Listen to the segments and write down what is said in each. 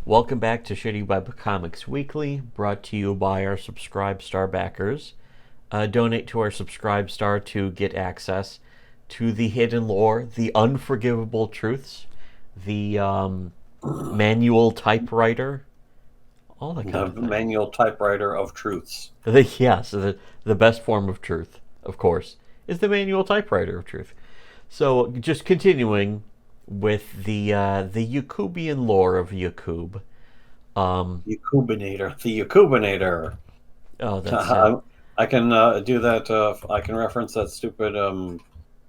Welcome back to Shittywebcomics Weekly, brought to you by our Subscribe Star backers. Donate to our Subscribe Star to get access to the hidden lore, the unforgivable truths, the manual typewriter, all that kind of The thing. manual typewriter of truths. Yes, the best form of truth, of course, is the manual typewriter of truth. So, just continuing with the Yakubian lore of Yakub. Yakubinator. The Yakubinator. Oh, that's it. I can do that. I can reference that stupid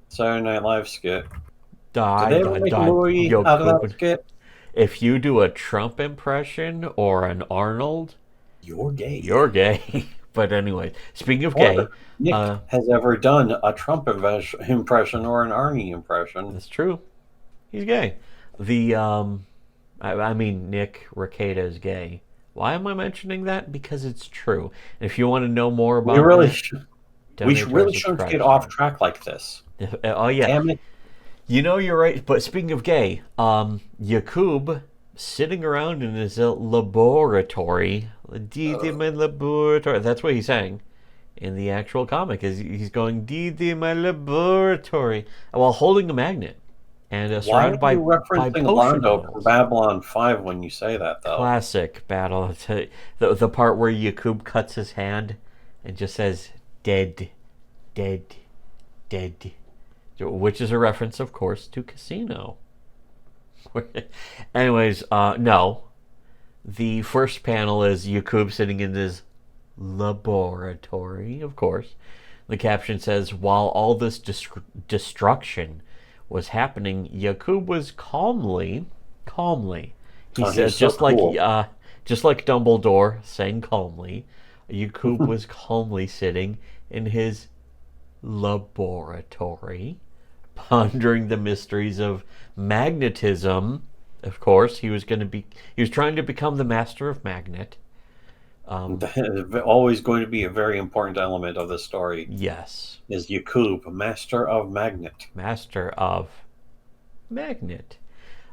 Saturday Night Live skit. Did Die, they ever die, make a die, movie out of that Yakub. skit? If you do a Trump impression or an Arnold, You're gay. you're gay. But anyway, speaking of Or gay, Nick has ever done a Trump impression or an Arnie impression. that's true. He's gay. The I mean Nick Rekieta is gay. Why am I mentioning that? Because it's true. And if you want to know more We about really that, should. donate to our Really shouldn't subscribe get off star. track like this. Oh yeah, Damn it! you know you're right. But speaking of gay, Yakub sitting around in his laboratory, my laboratory. That's what he's saying in the actual comic. Is he's going my laboratory while holding a magnet and Why are surrounded you by referencing potion Londo from bottles. Babylon 5 when you say that, though? Classic battle. The part where Yakub cuts his hand and just says dead, dead, dead, which is a reference, of course, to Casino. Anyways, no. The first panel is Yakub sitting in his laboratory, of course. The caption says, while all this destruction was happening, Yakub was calmly. He Oh, says, he's so cool. just like Dumbledore saying calmly, Yakub was calmly sitting in his laboratory, pondering the mysteries of magnetism. Of course, he was trying to become the master of magnet. Always going to be a very important element of this story Yes, is Yakub, master of magnet. master of magnet.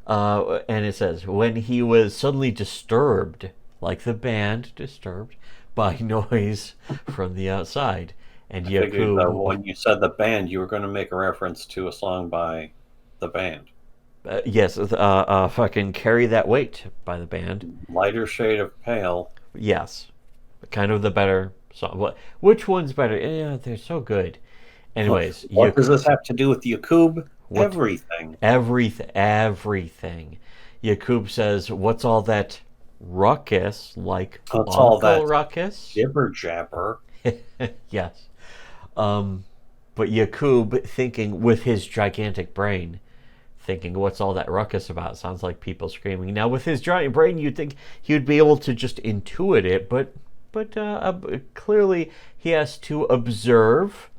And it says, when he was suddenly disturbed, like the band Disturbed, by noise from the outside. And I figured that Yakub, when you said the band, you were going to make a reference to a song by the band. yes, fucking Carry That Weight by the band. Lighter shade of pale. Yes, kind of the better song. Which one's better? Yeah, they're so good. Anyways, What does this have to do with Yakub? what Everything. everything. Yakub says, "What's all that ruckus? Like What's all Uncle that Ruckus?" jibber jabber? Yes. Um, but Yakub, thinking with his gigantic brain, thinking, "What's all that ruckus about?" Sounds like people screaming. Now, with his giant brain, you'd think he would be able to just intuit it, but clearly he has to observe.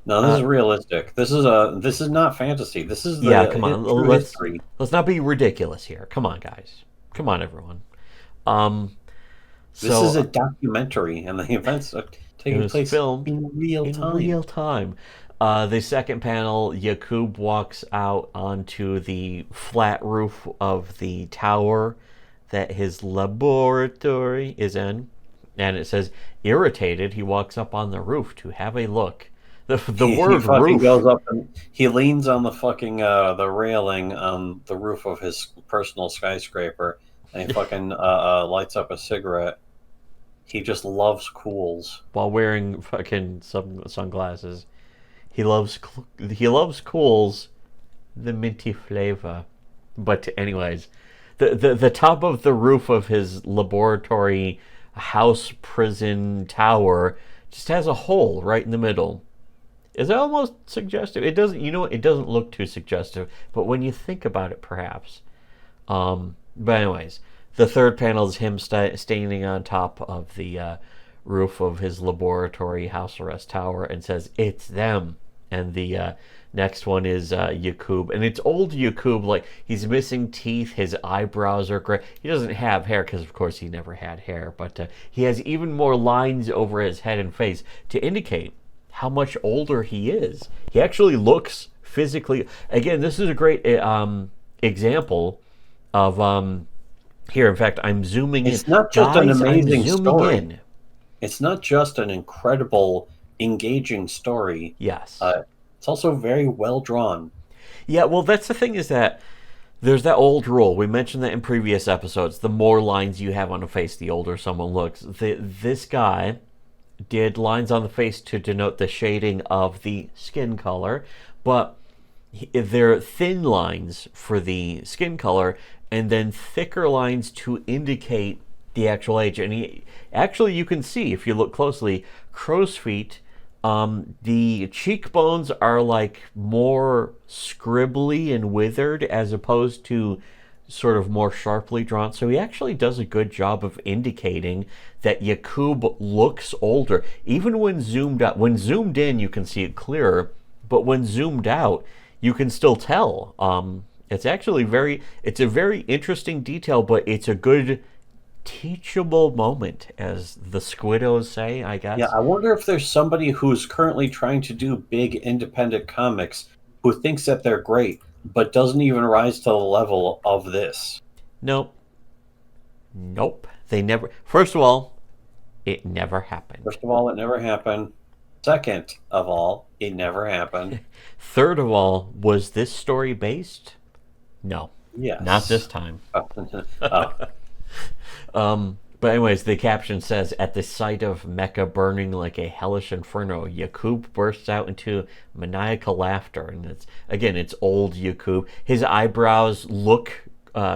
No, this is realistic. This is not fantasy. This is Yeah, come on. true history. Let's not be ridiculous here. Come on, guys. Come on, everyone. Um, This is a so documentary, and the events are it taking was place filmed in real in time. real time. The second panel, Yakub walks out onto the flat roof of the tower that his laboratory is in, and it says, irritated, he walks up on the roof to have a look. The He word fucking roof. goes up and he leans on the fucking the railing on the roof of his personal skyscraper, and he fucking lights up a cigarette. He just loves cools. While wearing fucking sunglasses. He loves Cools, the minty flavor. But anyways, the top of the roof of his laboratory house prison tower just has a hole right in the middle. Is that almost suggestive? It doesn't. You know, it doesn't look too suggestive. But when you think about it, perhaps. But anyways, the third panel is him standing on top of the roof of his laboratory house arrest tower and says, "It's them." And the next one is Yakub, and it's old Yakub. Like, he's missing teeth, his eyebrows are gray. He doesn't have hair because, of course, he never had hair. But he has even more lines over his head and face to indicate how much older he is. He actually looks physically. Again, this is a great example of Here, in fact, I'm zooming in. It's not just an Guys, I'm amazing zooming story. in. It's not just an incredible, engaging story. Yes. It's also very well drawn. Yeah, well, that's the thing is that there's that old rule. We mentioned that in previous episodes. The more lines you have on a face, the older someone looks. This guy did lines on the face to denote the shading of the skin color, but they're thin lines for the skin color and then thicker lines to indicate the actual age. And actually, you can see if you look closely, crow's feet. The cheekbones are like more scribbly and withered as opposed to sort of more sharply drawn. So he actually does a good job of indicating that Yakub looks older. Even when zoomed out, when zoomed in, you can see it clearer, but when zoomed out, you can still tell. It's actually it's a very interesting detail, but it's a good teachable moment, as the Squiddos say, I guess. Yeah, I wonder if there's somebody who's currently trying to do big independent comics who thinks that they're great, but doesn't even rise to the level of this. Nope. They never. First of all, it never happened. First of all, it never happened. Second of all, it never happened. Third of all, was this story based? No. Yes. Not this time. Oh. But anyways, the caption says, "At the sight of Mecca burning like a hellish inferno, Yakub bursts out into maniacal laughter." And it's old Yakub. His eyebrows look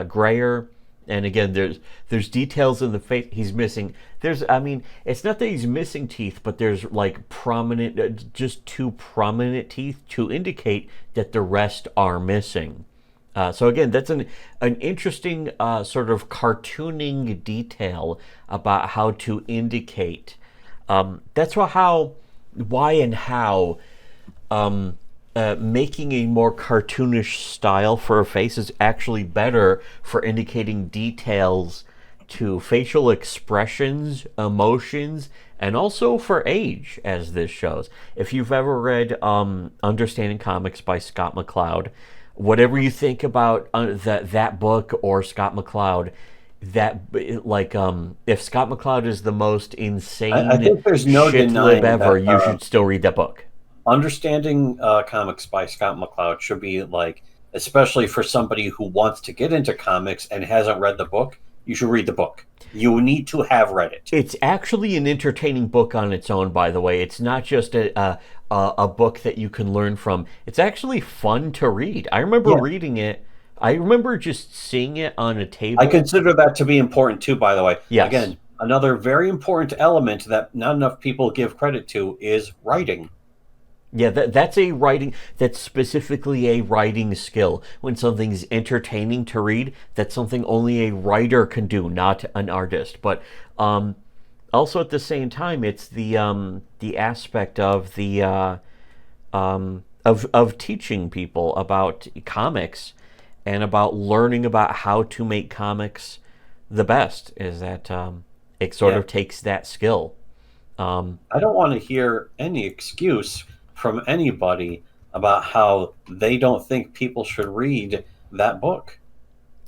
grayer, and again, there's details in the face. He's missing. It's not that he's missing teeth, but there's like prominent, just two prominent teeth to indicate that the rest are missing. So again, that's an interesting sort of cartooning detail about how to indicate. That's why and how making a more cartoonish style for a face is actually better for indicating details to facial expressions, emotions, and also for age, as this shows. If you've ever read Understanding Comics by Scott McCloud, whatever you think about that book or Scott McCloud, if Scott McCloud is the most insane I think there's no shitlib ever, that, you should still read that book. Understanding Comics by Scott McCloud should be like, especially for somebody who wants to get into comics and hasn't read the book, you should read the book. You need to have read it. It's actually an entertaining book on its own, by the way. It's not just a book that you can learn from. It's actually fun to read. I remember reading it. I remember just seeing it on a table. I consider that to be important too, by the way. Yes. Again, another very important element that not enough people give credit to is writing. Yeah, that's specifically a writing skill. When something's entertaining to read, that's something only a writer can do, not an artist. But also at the same time, it's the aspect of of teaching people about comics and about learning about how to make comics the best. Is that it sort of takes that skill. I don't want to hear any excuse from anybody about how they don't think people should read that book.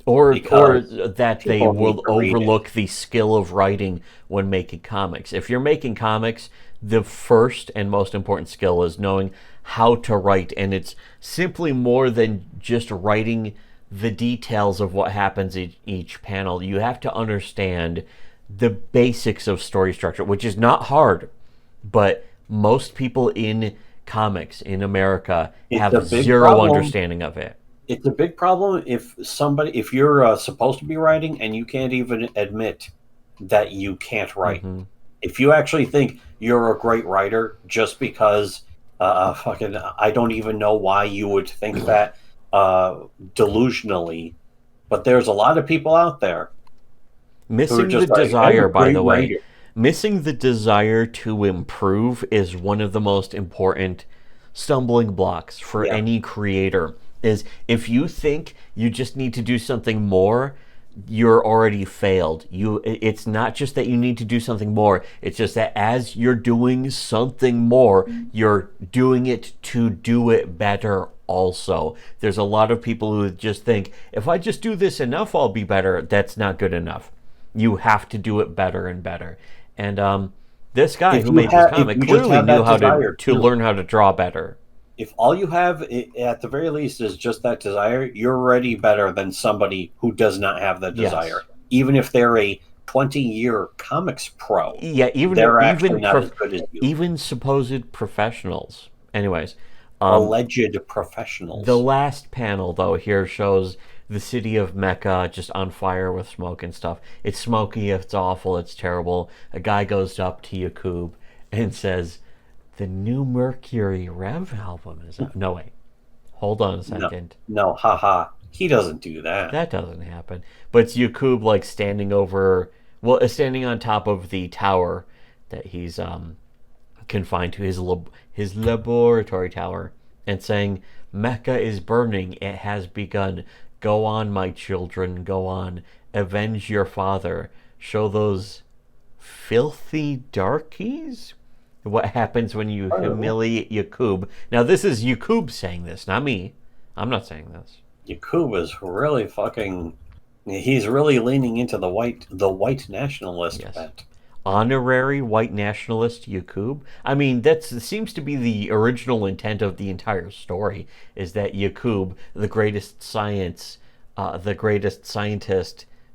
Or that they will overlook the skill of writing when making comics. If you're making comics, the first and most important skill is knowing how to write. And it's simply more than just writing the details of what happens in each panel. You have to understand the basics of story structure, which is not hard, but most people in comics in America have zero understanding of it. It's a big problem if you're supposed to be writing and you can't even admit that you can't write. Mm-hmm. If you actually think you're a great writer just because I don't even know why you would think that delusionally, but there's a lot of people out there missing the desire, by the way. Missing the desire to improve is one of the most important stumbling blocks for any creator. Is if you think you just need to do something more, you're already failed. It's not just that you need to do something more. It's just that as you're doing something more, you're doing it to do it better also. There's a lot of people who just think, if I just do this enough, I'll be better. That's not good enough. You have to do it better and better. And this guy who made this comic clearly knew how to learn how to draw better. If all you have, at the very least, is just that desire, you're already better than somebody who does not have that desire. Yes. Even if they're a 20-year comics pro, they're actually not as good as you. Even supposed professionals. Anyways. Alleged professionals. The last panel, though, here shows the city of Mecca just on fire with smoke and stuff. It's smoky, it's awful, it's terrible. A guy goes up to Yakub and says, the new Mercury Rev album is out. No, wait. Hold on a second. No, haha. He doesn't do that. That doesn't happen. But it's Yakub, like, standing on top of the tower that he's confined to, his laboratory tower, and saying, Mecca is burning. It has begun. Go on, my children. Go on. Avenge your father. Show those filthy darkies what happens when you humiliate Yakub. Now, this is Yakub saying this, not me. I'm not saying this. Yakub is really fucking... He's really leaning into the white nationalist bent. Honorary white nationalist Yakub. I mean, that seems to be the original intent of the entire story, is that Yakub, the greatest scientist,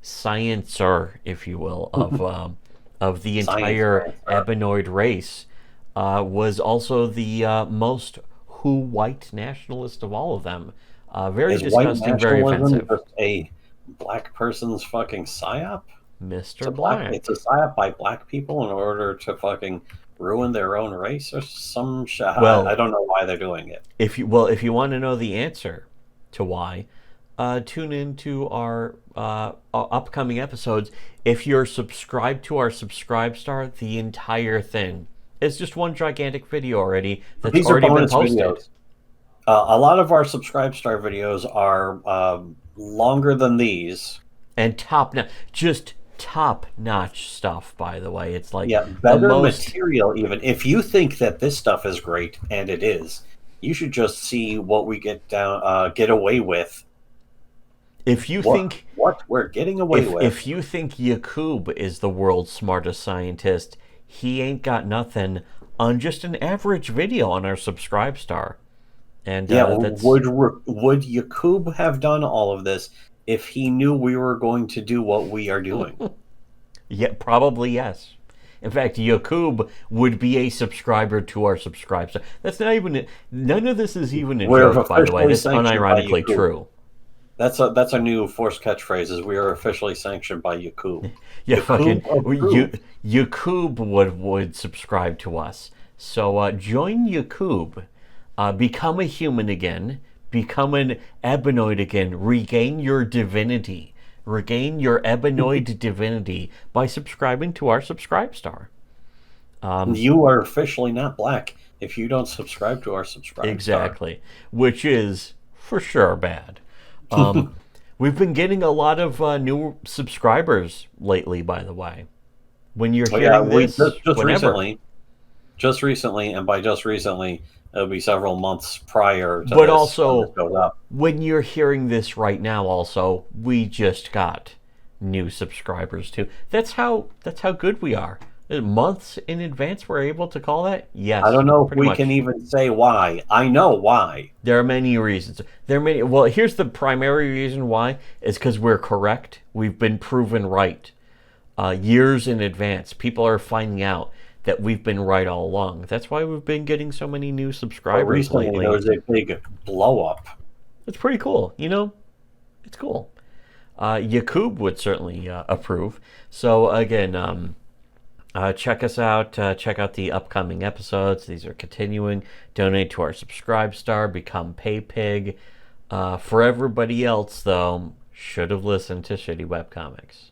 sciencer, if you will, of the entire Ebonoid race, was also the most white nationalist of all of them. Very disgusting, very offensive. Just a black person's fucking psyop? Mr. Black. It's a psyop by black people in order to fucking ruin their own race or some shit. Well, I don't know why they're doing it. If you want to know the answer to why, tune into our upcoming episodes. If you're subscribed to our Subscribe Star, the entire thing is just one gigantic video already that's already been posted. Videos. A lot of our Subscribe Star videos are longer than these. And top-notch stuff, by the way. It's like better material even. If you think that this stuff is great, and it is, you should just see what we get away with. If you think what we're getting away with. If you think Yakub is the world's smartest scientist, he ain't got nothing on just an average video on our Subscribe Star. And would Yakub have done all of this if he knew we were going to do what we are doing? Yeah, probably yes. In fact, Yakub would be a subscriber to our Subscribe Star. That's not even... None of this is even a joke, by the way. That's unironically true. That's our new forced catchphrase, is we are officially sanctioned by Yakub. Yeah, Yakub would subscribe to us. So join Yakub. Become a human again. Become an Ebonoid again. Regain your divinity. Regain your Ebonoid divinity by subscribing to our Subscribe Star. You are officially not black if you don't subscribe to our Subscribe Star. Exactly. Which is for sure bad. We've been getting a lot of new subscribers lately, by the way. When you're hearing this, just recently, and by just recently, it'll be several months prior to but this, also, when you're hearing this right now, also, we just got new subscribers too. That's how good we are. Months in advance, we're able to call that? Yes. I don't know if we can even say why. I know why. There are many reasons. Well, here's the primary reason why, is because we're correct. We've been proven right. Years in advance. People are finding out that we've been right all along. That's why we've been getting so many new subscribers lately. There was a big blow up. It's pretty cool, It's cool. Yakub would certainly approve. So again, check us out. Check out the upcoming episodes. These are continuing. Donate to our Subscribe Star. Become PayPig. For everybody else, though, should have listened to Shitty Webcomics.